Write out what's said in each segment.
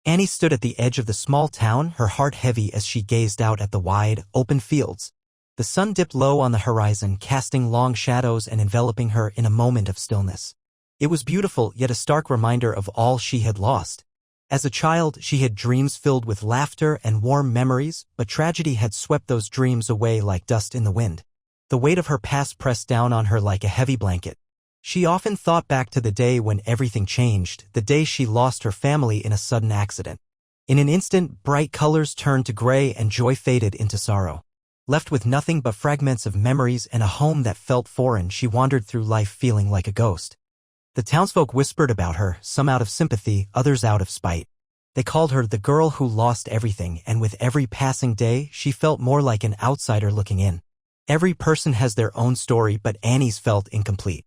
Annie stood at the edge of the small town, her heart heavy as she gazed out at the wide, open fields. The sun dipped low on the horizon, casting long shadows and enveloping her in a moment of stillness. It was beautiful, yet a stark reminder of all she had lost. As a child, she had dreams filled with laughter and warm memories, but tragedy had swept those dreams away like dust in the wind. The weight of her past pressed down on her like a heavy blanket. She often thought back to the day when everything changed, the day she lost her family in a sudden accident. In an instant, bright colors turned to gray and joy faded into sorrow. Left with nothing but fragments of memories and a home that felt foreign, she wandered through life feeling like a ghost. The townsfolk whispered about her, some out of sympathy, others out of spite. They called her the girl who lost everything, and with every passing day, she felt more like an outsider looking in. Every person has their own story, but Annie's felt incomplete.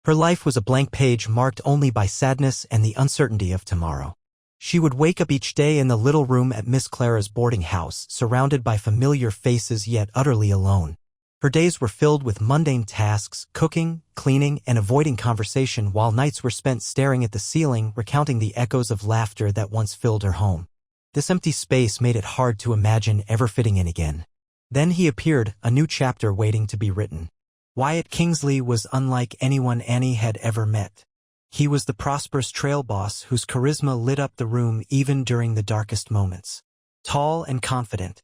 Her life was a blank page marked only by sadness and the uncertainty of tomorrow. She would wake up each day in the little room at Miss Clara's boarding house, surrounded by familiar faces yet utterly alone. Her days were filled with mundane tasks, cooking, cleaning, and avoiding conversation, while nights were spent staring at the ceiling, recounting the echoes of laughter that once filled her home. This empty space made it hard to imagine ever fitting in again. Then he appeared, a new chapter waiting to be written. Wyatt Kingsley was unlike anyone Annie had ever met. He was the prosperous trail boss whose charisma lit up the room even during the darkest moments. Tall and confident,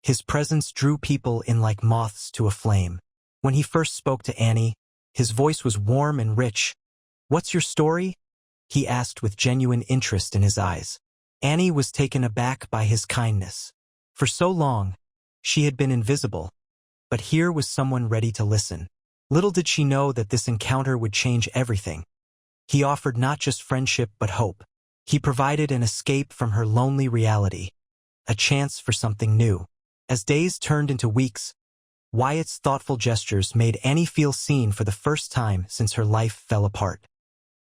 his presence drew people in like moths to a flame. When he first spoke to Annie, his voice was warm and rich. "What's your story?" he asked with genuine interest in his eyes. Annie was taken aback by his kindness. For so long, she had been invisible. But here was someone ready to listen. Little did she know that this encounter would change everything. He offered not just friendship but hope. He provided an escape from her lonely reality, a chance for something new. As days turned into weeks, Wyatt's thoughtful gestures made Annie feel seen for the first time since her life fell apart.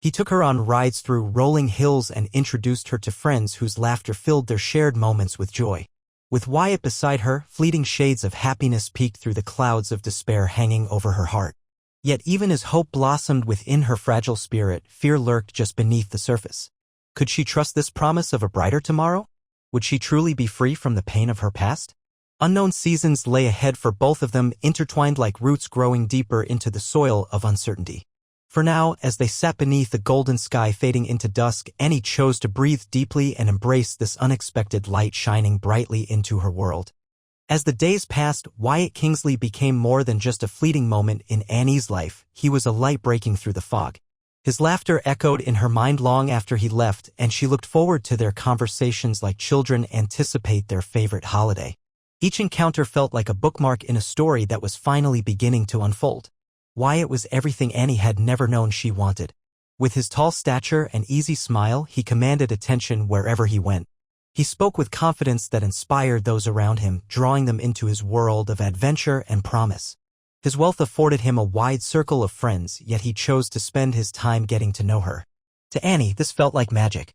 He took her on rides through rolling hills and introduced her to friends whose laughter filled their shared moments with joy. With Wyatt beside her, fleeting shades of happiness peeked through the clouds of despair hanging over her heart. Yet even as hope blossomed within her fragile spirit, fear lurked just beneath the surface. Could she trust this promise of a brighter tomorrow? Would she truly be free from the pain of her past? Unknown seasons lay ahead for both of them, intertwined like roots growing deeper into the soil of uncertainty. For now, as they sat beneath the golden sky fading into dusk, Annie chose to breathe deeply and embrace this unexpected light shining brightly into her world. As the days passed, Wyatt Kingsley became more than just a fleeting moment in Annie's life. He was a light breaking through the fog. His laughter echoed in her mind long after he left, and she looked forward to their conversations like children anticipate their favorite holiday. Each encounter felt like a bookmark in a story that was finally beginning to unfold. Wyatt was everything Annie had never known she wanted. With his tall stature and easy smile, he commanded attention wherever he went. He spoke with confidence that inspired those around him, drawing them into his world of adventure and promise. His wealth afforded him a wide circle of friends, yet he chose to spend his time getting to know her. To Annie, this felt like magic.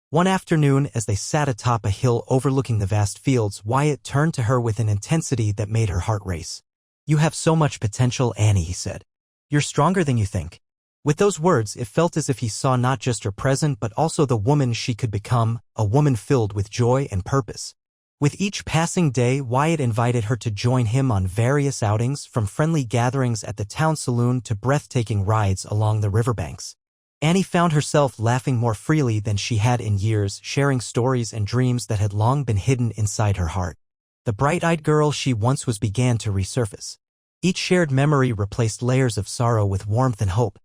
One afternoon, as they sat atop a hill overlooking the vast fields, Wyatt turned to her with an intensity that made her heart race. "You have so much potential, Annie," he said. "You're stronger than you think." With those words, it felt as if he saw not just her present but also the woman she could become, a woman filled with joy and purpose. With each passing day, Wyatt invited her to join him on various outings, from friendly gatherings at the town saloon to breathtaking rides along the riverbanks. Annie found herself laughing more freely than she had in years, sharing stories and dreams that had long been hidden inside her heart. The bright-eyed girl she once was began to resurface. Each shared memory replaced layers of sorrow with warmth and hope.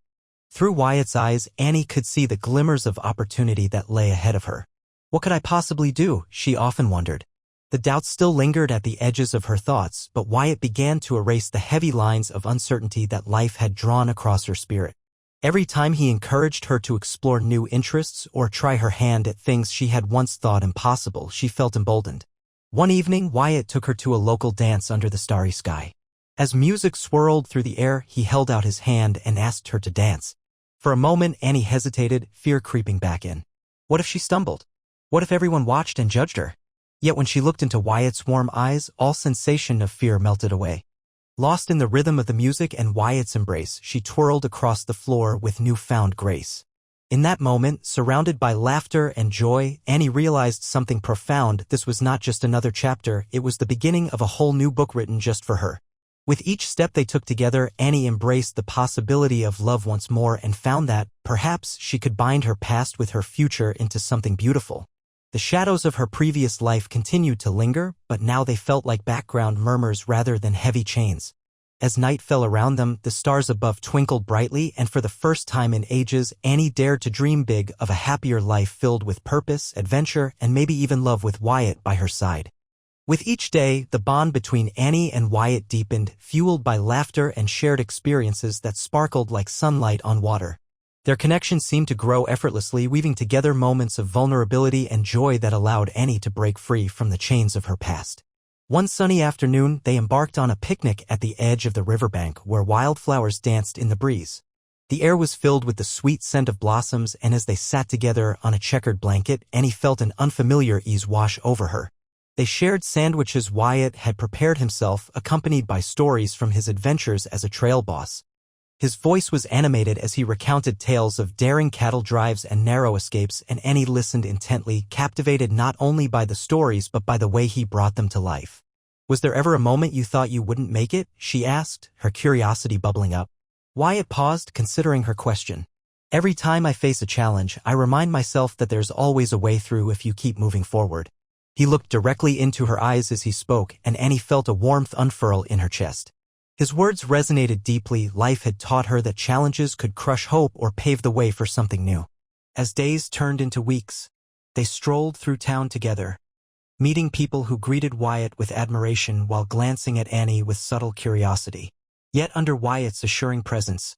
Through Wyatt's eyes, Annie could see the glimmers of opportunity that lay ahead of her. What could I possibly do? She often wondered. The doubts still lingered at the edges of her thoughts, but Wyatt began to erase the heavy lines of uncertainty that life had drawn across her spirit. Every time he encouraged her to explore new interests or try her hand at things she had once thought impossible, she felt emboldened. One evening, Wyatt took her to a local dance under the starry sky. As music swirled through the air, he held out his hand and asked her to dance. For a moment, Annie hesitated, fear creeping back in. What if she stumbled? What if everyone watched and judged her? Yet when she looked into Wyatt's warm eyes, all sensation of fear melted away. Lost in the rhythm of the music and Wyatt's embrace, she twirled across the floor with newfound grace. In that moment, surrounded by laughter and joy, Annie realized something profound. This was not just another chapter, it was the beginning of a whole new book written just for her. With each step they took together, Annie embraced the possibility of love once more and found that, perhaps, she could bind her past with her future into something beautiful. The shadows of her previous life continued to linger, but now they felt like background murmurs rather than heavy chains. As night fell around them, the stars above twinkled brightly, and for the first time in ages, Annie dared to dream big of a happier life filled with purpose, adventure, and maybe even love with Wyatt by her side. With each day, the bond between Annie and Wyatt deepened, fueled by laughter and shared experiences that sparkled like sunlight on water. Their connection seemed to grow effortlessly, weaving together moments of vulnerability and joy that allowed Annie to break free from the chains of her past. One sunny afternoon, they embarked on a picnic at the edge of the riverbank where wildflowers danced in the breeze. The air was filled with the sweet scent of blossoms, and as they sat together on a checkered blanket, Annie felt an unfamiliar ease wash over her. They shared sandwiches Wyatt had prepared himself, accompanied by stories from his adventures as a trail boss. His voice was animated as he recounted tales of daring cattle drives and narrow escapes, and Annie listened intently, captivated not only by the stories but by the way he brought them to life. "Was there ever a moment you thought you wouldn't make it?" she asked, her curiosity bubbling up. Wyatt paused, considering her question. "Every time I face a challenge, I remind myself that there's always a way through if you keep moving forward." He looked directly into her eyes as he spoke, and Annie felt a warmth unfurl in her chest. His words resonated deeply. Life had taught her that challenges could crush hope or pave the way for something new. As days turned into weeks, they strolled through town together, meeting people who greeted Wyatt with admiration while glancing at Annie with subtle curiosity. Yet under Wyatt's assuring presence,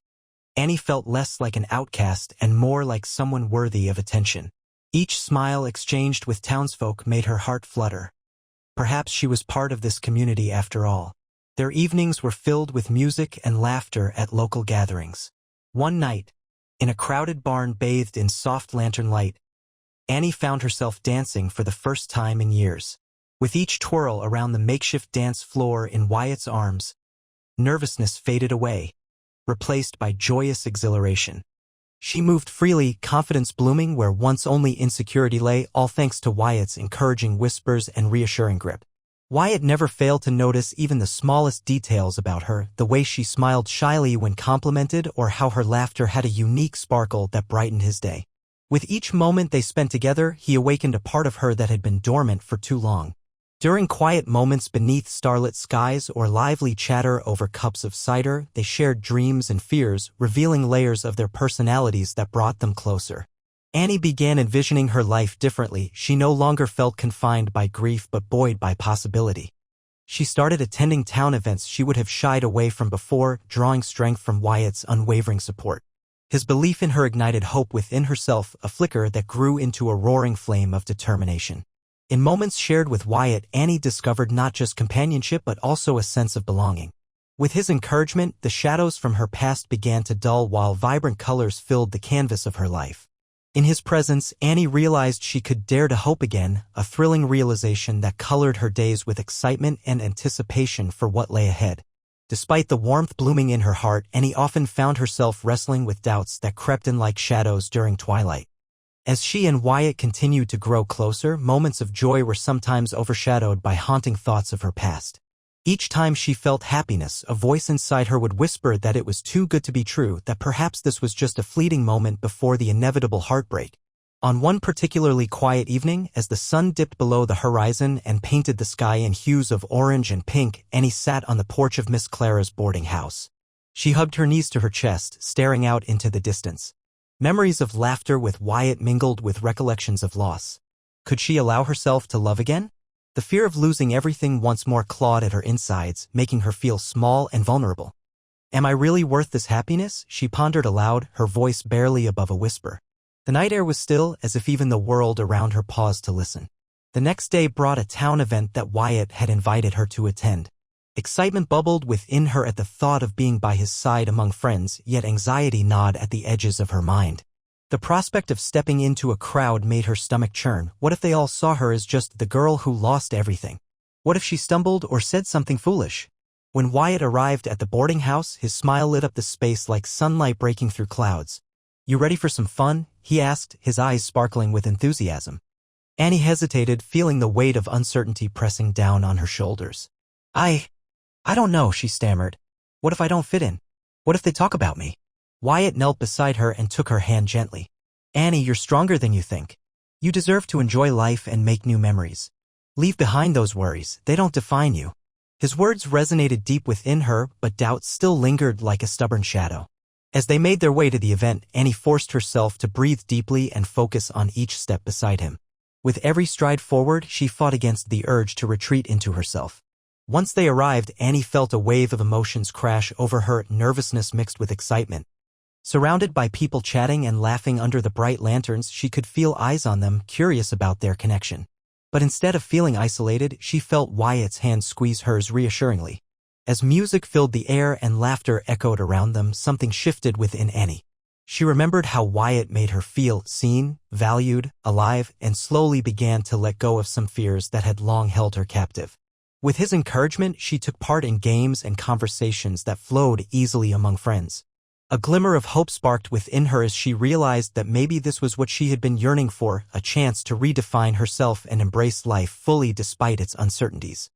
Annie felt less like an outcast and more like someone worthy of attention. Each smile exchanged with townsfolk made her heart flutter. Perhaps she was part of this community after all. Their evenings were filled with music and laughter at local gatherings. One night, in a crowded barn bathed in soft lantern light, Annie found herself dancing for the first time in years. With each twirl around the makeshift dance floor in Wyatt's arms, nervousness faded away, replaced by joyous exhilaration. She moved freely, confidence blooming where once only insecurity lay, all thanks to Wyatt's encouraging whispers and reassuring grip. Wyatt never failed to notice even the smallest details about her, the way she smiled shyly when complimented or how her laughter had a unique sparkle that brightened his day. With each moment they spent together, he awakened a part of her that had been dormant for too long. During quiet moments beneath starlit skies or lively chatter over cups of cider, they shared dreams and fears, revealing layers of their personalities that brought them closer. Annie began envisioning her life differently. She no longer felt confined by grief but buoyed by possibility. She started attending town events she would have shied away from before, drawing strength from Wyatt's unwavering support. His belief in her ignited hope within herself, a flicker that grew into a roaring flame of determination. In moments shared with Wyatt, Annie discovered not just companionship but also a sense of belonging. With his encouragement, the shadows from her past began to dull while vibrant colors filled the canvas of her life. In his presence, Annie realized she could dare to hope again, a thrilling realization that colored her days with excitement and anticipation for what lay ahead. Despite the warmth blooming in her heart, Annie often found herself wrestling with doubts that crept in like shadows during twilight. As she and Wyatt continued to grow closer, moments of joy were sometimes overshadowed by haunting thoughts of her past. Each time she felt happiness, a voice inside her would whisper that it was too good to be true, that perhaps this was just a fleeting moment before the inevitable heartbreak. On one particularly quiet evening, as the sun dipped below the horizon and painted the sky in hues of orange and pink, Annie sat on the porch of Miss Clara's boarding house. She hugged her knees to her chest, staring out into the distance. Memories of laughter with Wyatt mingled with recollections of loss. Could she allow herself to love again? The fear of losing everything once more clawed at her insides, making her feel small and vulnerable. "Am I really worth this happiness?" she pondered aloud, her voice barely above a whisper. The night air was still, as if even the world around her paused to listen. The next day brought a town event that Wyatt had invited her to attend. Excitement bubbled within her at the thought of being by his side among friends, yet anxiety gnawed at the edges of her mind. The prospect of stepping into a crowd made her stomach churn. What if they all saw her as just the girl who lost everything? What if she stumbled or said something foolish? When Wyatt arrived at the boarding house, his smile lit up the space like sunlight breaking through clouds. You ready for some fun? He asked, his eyes sparkling with enthusiasm. Annie hesitated, feeling the weight of uncertainty pressing down on her shoulders. I don't know, she stammered. What if I don't fit in? What if they talk about me? Wyatt knelt beside her and took her hand gently. Annie, you're stronger than you think. You deserve to enjoy life and make new memories. Leave behind those worries, they don't define you. His words resonated deep within her, but doubt still lingered like a stubborn shadow. As they made their way to the event, Annie forced herself to breathe deeply and focus on each step beside him. With every stride forward, she fought against the urge to retreat into herself. Once they arrived, Annie felt a wave of emotions crash over her, nervousness mixed with excitement. Surrounded by people chatting and laughing under the bright lanterns, she could feel eyes on them, curious about their connection. But instead of feeling isolated, she felt Wyatt's hand squeeze hers reassuringly. As music filled the air and laughter echoed around them, something shifted within Annie. She remembered how Wyatt made her feel seen, valued, alive, and slowly began to let go of some fears that had long held her captive. With his encouragement, she took part in games and conversations that flowed easily among friends. A glimmer of hope sparked within her as she realized that maybe this was what she had been yearning for, a chance to redefine herself and embrace life fully despite its uncertainties.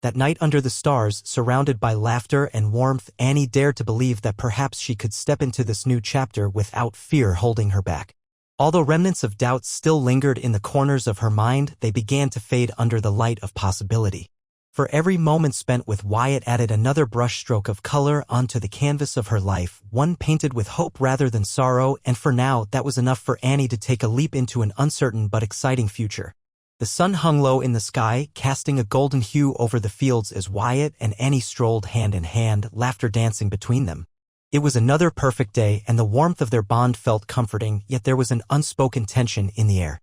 That night under the stars, surrounded by laughter and warmth, Annie dared to believe that perhaps she could step into this new chapter without fear holding her back. Although remnants of doubt still lingered in the corners of her mind, they began to fade under the light of possibility. For every moment spent with Wyatt added another brushstroke of color onto the canvas of her life, one painted with hope rather than sorrow, and for now that was enough for Annie to take a leap into an uncertain but exciting future. The sun hung low in the sky, casting a golden hue over the fields as Wyatt and Annie strolled hand in hand, laughter dancing between them. It was another perfect day, and the warmth of their bond felt comforting, yet there was an unspoken tension in the air.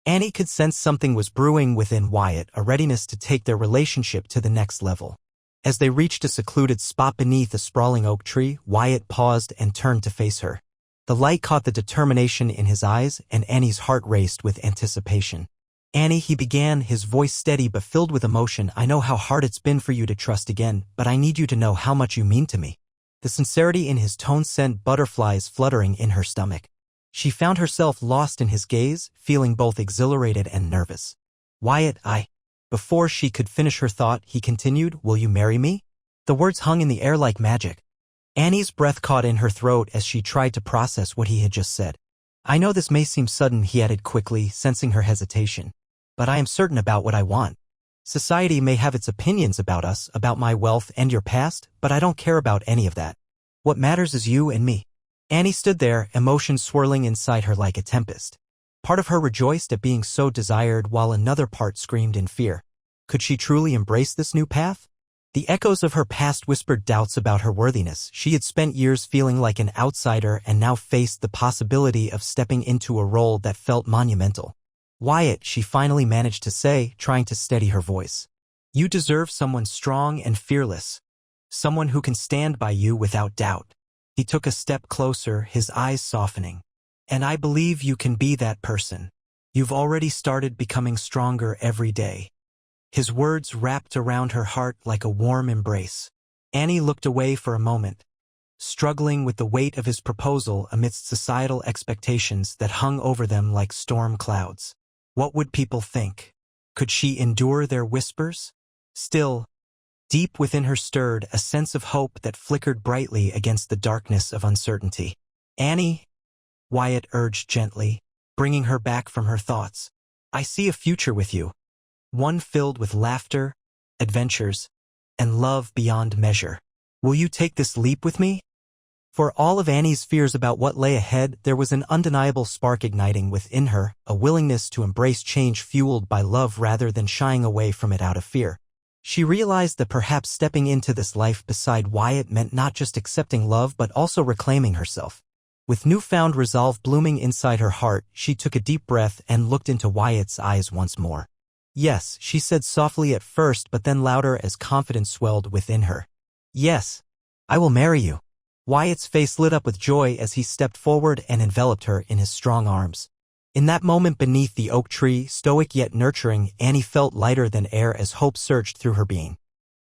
Annie could sense something was brewing within Wyatt, a readiness to take their relationship to the next level. As they reached a secluded spot beneath a sprawling oak tree, Wyatt paused and turned to face her. The light caught the determination in his eyes, and Annie's heart raced with anticipation. Annie, he began, his voice steady but filled with emotion, I know how hard it's been for you to trust again, but I need you to know how much you mean to me. The sincerity in his tone sent butterflies fluttering in her stomach. She found herself lost in his gaze, feeling both exhilarated and nervous. Wyatt, Before she could finish her thought, he continued, will you marry me? The words hung in the air like magic. Annie's breath caught in her throat as she tried to process what he had just said. I know this may seem sudden, he added quickly, sensing her hesitation. But I am certain about what I want. Society may have its opinions about us, about my wealth and your past, but I don't care about any of that. What matters is you and me. Annie stood there, emotions swirling inside her like a tempest. Part of her rejoiced at being so desired while another part screamed in fear. Could she truly embrace this new path? The echoes of her past whispered doubts about her worthiness. She had spent years feeling like an outsider and now faced the possibility of stepping into a role that felt monumental. Wyatt, she finally managed to say, trying to steady her voice. You deserve someone strong and fearless. Someone who can stand by you without doubt. He took a step closer, his eyes softening. And I believe you can be that person. You've already started becoming stronger every day. His words wrapped around her heart like a warm embrace. Annie looked away for a moment, struggling with the weight of his proposal amidst societal expectations that hung over them like storm clouds. What would people think? Could she endure their whispers? Still, deep within her stirred a sense of hope that flickered brightly against the darkness of uncertainty. Annie, Wyatt urged gently, bringing her back from her thoughts. I see a future with you. One filled with laughter, adventures, and love beyond measure. Will you take this leap with me? For all of Annie's fears about what lay ahead, there was an undeniable spark igniting within her, a willingness to embrace change fueled by love rather than shying away from it out of fear. She realized that perhaps stepping into this life beside Wyatt meant not just accepting love but also reclaiming herself. With newfound resolve blooming inside her heart, she took a deep breath and looked into Wyatt's eyes once more. Yes, she said softly at first but then louder as confidence swelled within her. Yes, I will marry you. Wyatt's face lit up with joy as he stepped forward and enveloped her in his strong arms. In that moment beneath the oak tree, stoic yet nurturing, Annie felt lighter than air as hope surged through her being.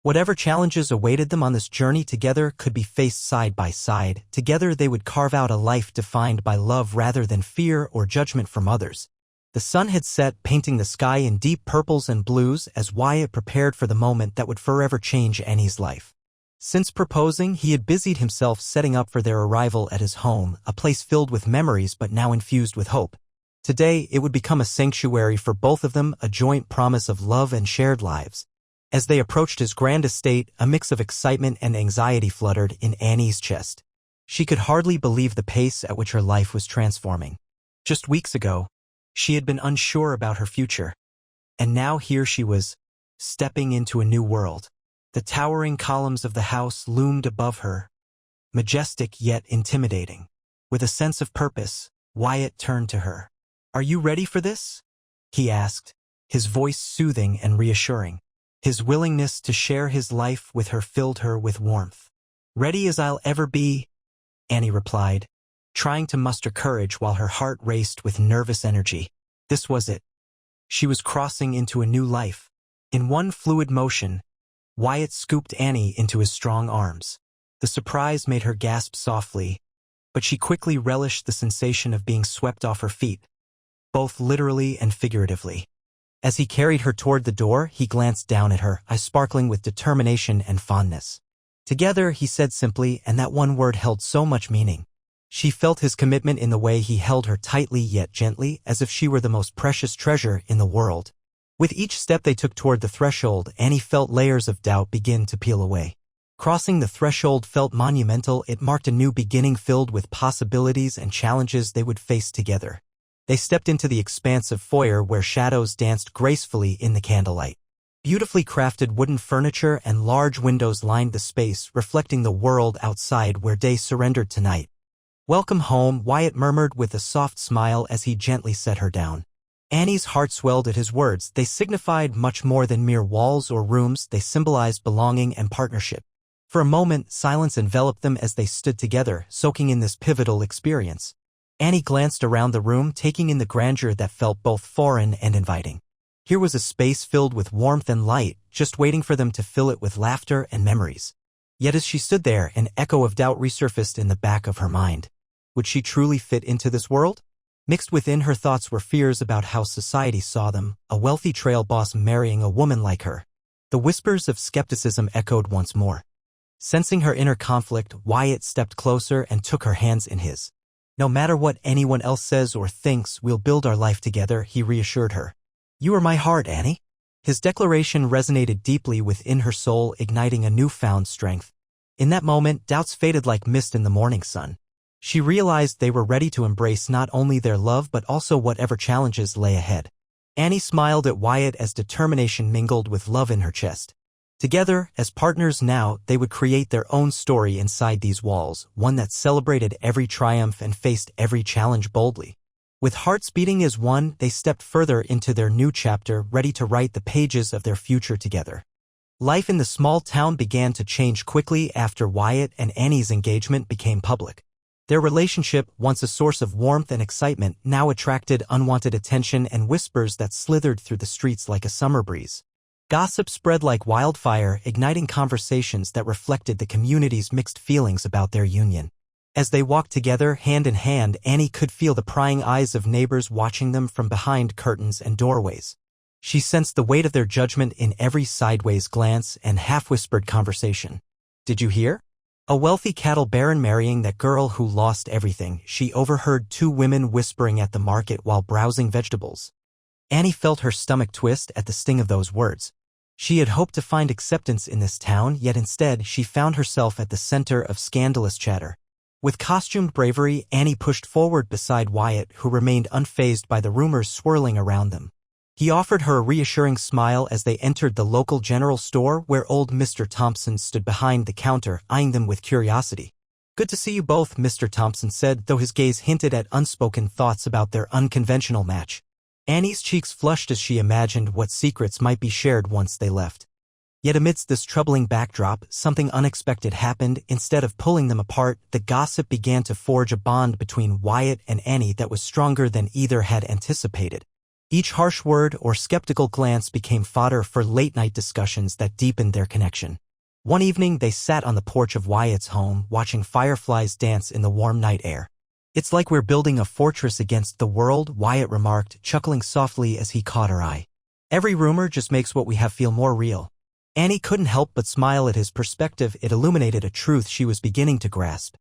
Whatever challenges awaited them on this journey together could be faced side by side. Together they would carve out a life defined by love rather than fear or judgment from others. The sun had set, painting the sky in deep purples and blues as Wyatt prepared for the moment that would forever change Annie's life. Since proposing, he had busied himself setting up for their arrival at his home, a place filled with memories but now infused with hope. Today, it would become a sanctuary for both of them, a joint promise of love and shared lives. As they approached his grand estate, a mix of excitement and anxiety fluttered in Annie's chest. She could hardly believe the pace at which her life was transforming. Just weeks ago, she had been unsure about her future. And now here she was, stepping into a new world. The towering columns of the house loomed above her, majestic yet intimidating. With a sense of purpose, Wyatt turned to her. "Are you ready for this?" he asked, his voice soothing and reassuring. His willingness to share his life with her filled her with warmth. "Ready as I'll ever be," Annie replied, trying to muster courage while her heart raced with nervous energy. This was it. She was crossing into a new life. In one fluid motion, Wyatt scooped Annie into his strong arms. The surprise made her gasp softly, but she quickly relished the sensation of being swept off her feet, both literally and figuratively. As he carried her toward the door, he glanced down at her, eyes sparkling with determination and fondness. "Together," he said simply, and that one word held so much meaning. She felt his commitment in the way he held her tightly yet gently, as if she were the most precious treasure in the world. With each step they took toward the threshold, Annie felt layers of doubt begin to peel away. Crossing the threshold felt monumental. It marked a new beginning filled with possibilities and challenges they would face together. They stepped into the expansive foyer where shadows danced gracefully in the candlelight. Beautifully crafted wooden furniture and large windows lined the space, reflecting the world outside where day surrendered to night. "Welcome home," Wyatt murmured with a soft smile as he gently set her down. Annie's heart swelled at his words. They signified much more than mere walls or rooms. They symbolized belonging and partnership. For a moment, silence enveloped them as they stood together, soaking in this pivotal experience. Annie glanced around the room, taking in the grandeur that felt both foreign and inviting. Here was a space filled with warmth and light, just waiting for them to fill it with laughter and memories. Yet as she stood there, an echo of doubt resurfaced in the back of her mind. Would she truly fit into this world? Mixed within her thoughts were fears about how society saw them, a wealthy trail boss marrying a woman like her. The whispers of skepticism echoed once more. Sensing her inner conflict, Wyatt stepped closer and took her hands in his. "No matter what anyone else says or thinks, we'll build our life together," he reassured her. "You are my heart, Annie." His declaration resonated deeply within her soul, igniting a newfound strength. In that moment, doubts faded like mist in the morning sun. She realized they were ready to embrace not only their love but also whatever challenges lay ahead. Annie smiled at Wyatt as determination mingled with love in her chest. Together, as partners now, they would create their own story inside these walls, one that celebrated every triumph and faced every challenge boldly. With hearts beating as one, they stepped further into their new chapter, ready to write the pages of their future together. Life in the small town began to change quickly after Wyatt and Annie's engagement became public. Their relationship, once a source of warmth and excitement, now attracted unwanted attention and whispers that slithered through the streets like a summer breeze. Gossip spread like wildfire, igniting conversations that reflected the community's mixed feelings about their union. As they walked together, hand in hand, Annie could feel the prying eyes of neighbors watching them from behind curtains and doorways. She sensed the weight of their judgment in every sideways glance and half-whispered conversation. "Did you hear? A wealthy cattle baron marrying that girl who lost everything," she overheard two women whispering at the market while browsing vegetables. Annie felt her stomach twist at the sting of those words. She had hoped to find acceptance in this town, yet instead she found herself at the center of scandalous chatter. With costumed bravery, Annie pushed forward beside Wyatt, who remained unfazed by the rumors swirling around them. He offered her a reassuring smile as they entered the local general store where old Mr. Thompson stood behind the counter, eyeing them with curiosity. "Good to see you both," Mr. Thompson said, though his gaze hinted at unspoken thoughts about their unconventional match. Annie's cheeks flushed as she imagined what secrets might be shared once they left. Yet amidst this troubling backdrop, something unexpected happened. Instead of pulling them apart, the gossip began to forge a bond between Wyatt and Annie that was stronger than either had anticipated. Each harsh word or skeptical glance became fodder for late-night discussions that deepened their connection. One evening, they sat on the porch of Wyatt's home, watching fireflies dance in the warm night air. "It's like we're building a fortress against the world," Wyatt remarked, chuckling softly as he caught her eye. "Every rumor just makes what we have feel more real." Annie couldn't help but smile at his perspective. It illuminated a truth she was beginning to grasp.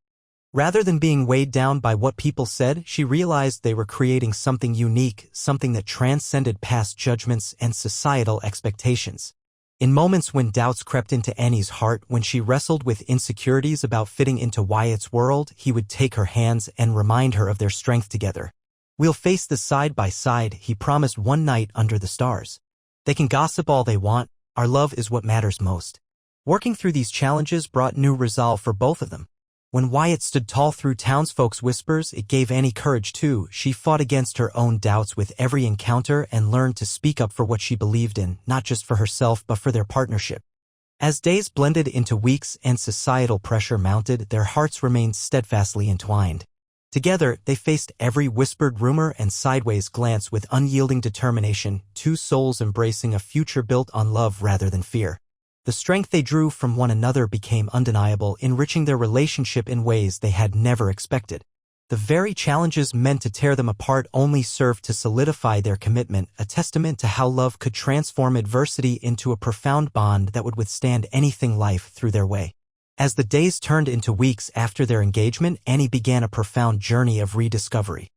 Rather than being weighed down by what people said, she realized they were creating something unique, something that transcended past judgments and societal expectations. In moments when doubts crept into Annie's heart, when she wrestled with insecurities about fitting into Wyatt's world, he would take her hands and remind her of their strength together. "We'll face this side by side," he promised one night under the stars. "They can gossip all they want. Our love is what matters most." Working through these challenges brought new resolve for both of them. When Wyatt stood tall through townsfolk's whispers, it gave Annie courage too. She fought against her own doubts with every encounter and learned to speak up for what she believed in, not just for herself but for their partnership. As days blended into weeks and societal pressure mounted, their hearts remained steadfastly entwined. Together, they faced every whispered rumor and sideways glance with unyielding determination, two souls embracing a future built on love rather than fear. The strength they drew from one another became undeniable, enriching their relationship in ways they had never expected. The very challenges meant to tear them apart only served to solidify their commitment, a testament to how love could transform adversity into a profound bond that would withstand anything life threw their way. As the days turned into weeks after their engagement, Annie began a profound journey of rediscovery.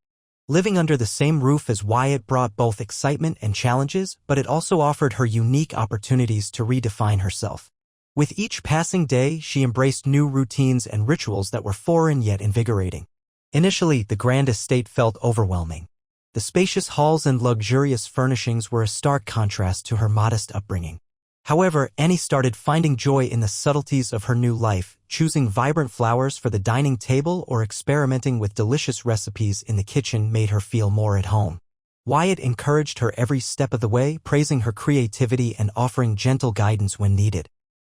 Living under the same roof as Wyatt brought both excitement and challenges, but it also offered her unique opportunities to redefine herself. With each passing day, she embraced new routines and rituals that were foreign yet invigorating. Initially, the grand estate felt overwhelming. The spacious halls and luxurious furnishings were a stark contrast to her modest upbringing. However, Annie started finding joy in the subtleties of her new life, choosing vibrant flowers for the dining table or experimenting with delicious recipes in the kitchen made her feel more at home. Wyatt encouraged her every step of the way, praising her creativity and offering gentle guidance when needed.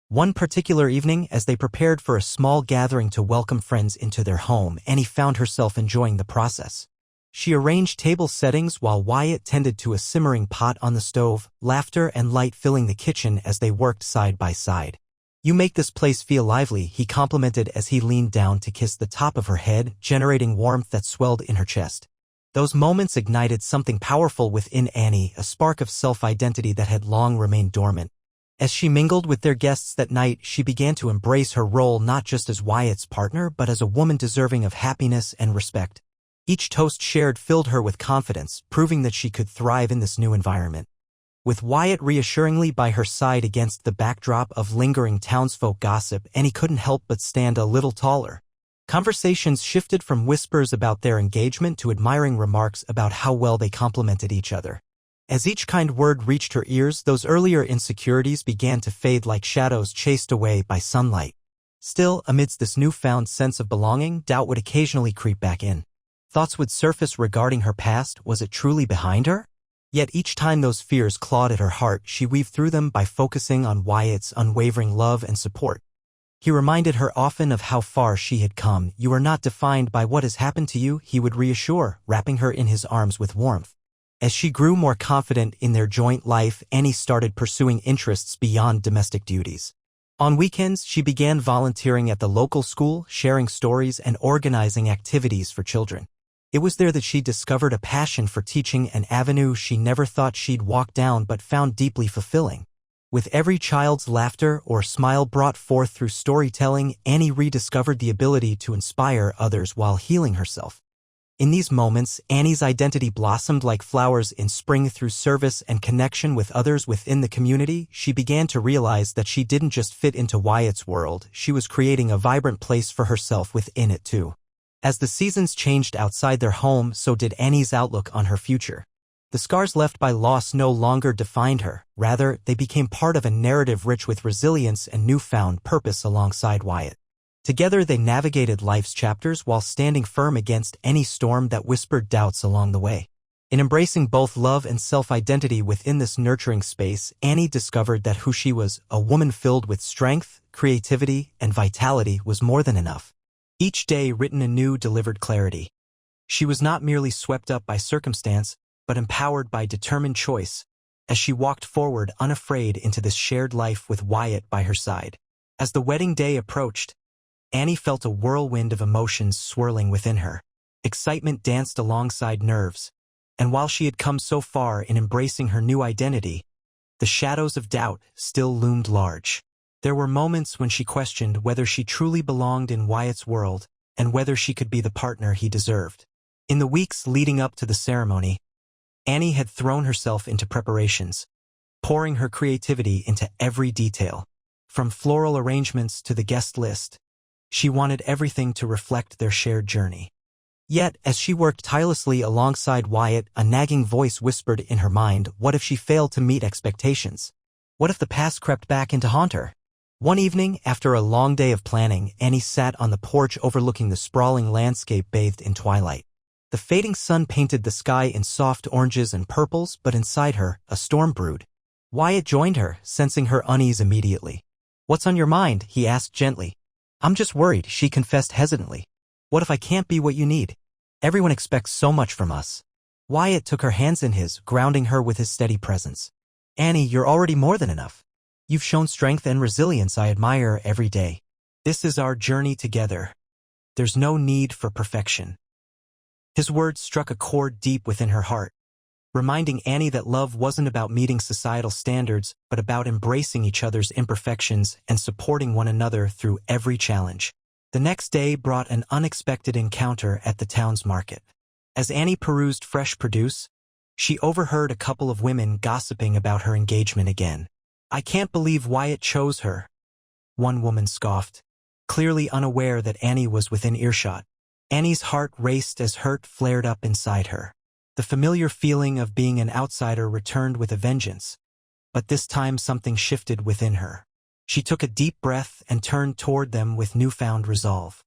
One particular evening, as they prepared for a small gathering to welcome friends into their home, Annie found herself enjoying the process. She arranged table settings while Wyatt tended to a simmering pot on the stove, laughter and light filling the kitchen as they worked side by side. "You make this place feel lively," he complimented as he leaned down to kiss the top of her head, generating warmth that swelled in her chest. Those moments ignited something powerful within Annie, a spark of self-identity that had long remained dormant. As she mingled with their guests that night, she began to embrace her role not just as Wyatt's partner but as a woman deserving of happiness and respect. Each toast shared filled her with confidence, proving that she could thrive in this new environment. With Wyatt reassuringly by her side against the backdrop of lingering townsfolk gossip, Annie couldn't help but stand a little taller. Conversations shifted from whispers about their engagement to admiring remarks about how well they complemented each other. As each kind word reached her ears, those earlier insecurities began to fade like shadows chased away by sunlight. Still, amidst this newfound sense of belonging, doubt would occasionally creep back in. Thoughts would surface regarding her past. Was it truly behind her? Yet each time those fears clawed at her heart, she weaved through them by focusing on Wyatt's unwavering love and support. He reminded her often of how far she had come. "You are not defined by what has happened to you," he would reassure, wrapping her in his arms with warmth. As she grew more confident in their joint life, Annie started pursuing interests beyond domestic duties. On weekends, she began volunteering at the local school, sharing stories and organizing activities for children. It was there that she discovered a passion for teaching, an avenue she never thought she'd walk down but found deeply fulfilling. With every child's laughter or smile brought forth through storytelling, Annie rediscovered the ability to inspire others while healing herself. In these moments, Annie's identity blossomed like flowers in spring. Through service and connection with others within the community, she began to realize that she didn't just fit into Wyatt's world, she was creating a vibrant place for herself within it too. As the seasons changed outside their home, so did Annie's outlook on her future. The scars left by loss no longer defined her. Rather, they became part of a narrative rich with resilience and newfound purpose alongside Wyatt. Together they navigated life's chapters while standing firm against any storm that whispered doubts along the way. In embracing both love and self-identity within this nurturing space, Annie discovered that who she was, a woman filled with strength, creativity, and vitality, was more than enough. Each day written anew delivered clarity. She was not merely swept up by circumstance, but empowered by determined choice, as she walked forward unafraid into this shared life with Wyatt by her side. As the wedding day approached, Annie felt a whirlwind of emotions swirling within her. Excitement danced alongside nerves, and while she had come so far in embracing her new identity, the shadows of doubt still loomed large. There were moments when she questioned whether she truly belonged in Wyatt's world and whether she could be the partner he deserved. In the weeks leading up to the ceremony, Annie had thrown herself into preparations, pouring her creativity into every detail. From floral arrangements to the guest list, she wanted everything to reflect their shared journey. Yet, as she worked tirelessly alongside Wyatt, a nagging voice whispered in her mind, what if she failed to meet expectations? What if the past crept back in to haunt her? One evening, after a long day of planning, Annie sat on the porch overlooking the sprawling landscape bathed in twilight. The fading sun painted the sky in soft oranges and purples, but inside her, a storm brewed. Wyatt joined her, sensing her unease immediately. "What's on your mind?" he asked gently. "I'm just worried," she confessed hesitantly. "What if I can't be what you need? Everyone expects so much from us." Wyatt took her hands in his, grounding her with his steady presence. "Annie, you're already more than enough. You've shown strength and resilience I admire every day. This is our journey together. There's no need for perfection." His words struck a chord deep within her heart, reminding Annie that love wasn't about meeting societal standards, but about embracing each other's imperfections and supporting one another through every challenge. The next day brought an unexpected encounter at the town's market. As Annie perused fresh produce, she overheard a couple of women gossiping about her engagement again. "I can't believe Wyatt chose her," one woman scoffed, clearly unaware that Annie was within earshot. Annie's heart raced as hurt flared up inside her. The familiar feeling of being an outsider returned with a vengeance, but this time something shifted within her. She took a deep breath and turned toward them with newfound resolve.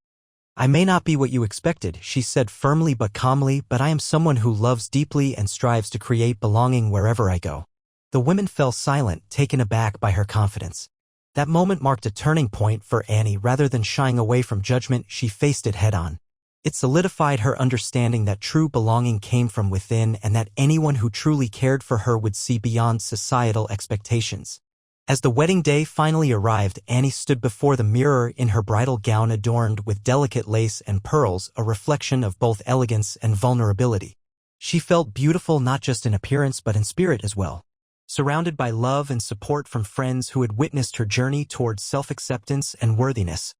"I may not be what you expected," she said firmly but calmly, "but I am someone who loves deeply and strives to create belonging wherever I go." The women fell silent, taken aback by her confidence. That moment marked a turning point for Annie. Rather than shying away from judgment, she faced it head-on. It solidified her understanding that true belonging came from within and that anyone who truly cared for her would see beyond societal expectations. As the wedding day finally arrived, Annie stood before the mirror in her bridal gown adorned with delicate lace and pearls, a reflection of both elegance and vulnerability. She felt beautiful not just in appearance but in spirit as well. Surrounded by love and support from friends who had witnessed her journey towards self-acceptance and worthiness,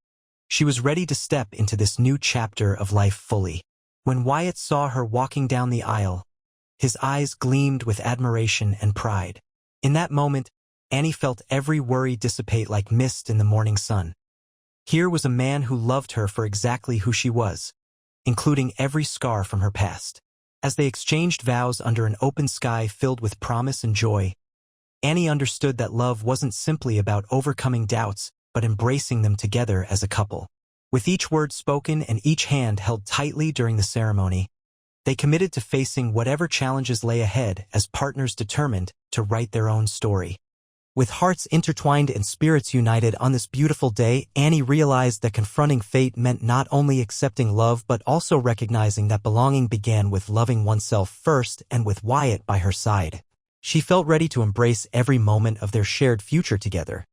she was ready to step into this new chapter of life fully. When Wyatt saw her walking down the aisle, his eyes gleamed with admiration and pride. In that moment, Annie felt every worry dissipate like mist in the morning sun. Here was a man who loved her for exactly who she was, including every scar from her past. As they exchanged vows under an open sky filled with promise and joy, Annie understood that love wasn't simply about overcoming doubts, but embracing them together as a couple. With each word spoken and each hand held tightly during the ceremony, they committed to facing whatever challenges lay ahead as partners determined to write their own story. With hearts intertwined and spirits united on this beautiful day, Annie realized that confronting fate meant not only accepting love but also recognizing that belonging began with loving oneself first, and with Wyatt by her side, she felt ready to embrace every moment of their shared future together.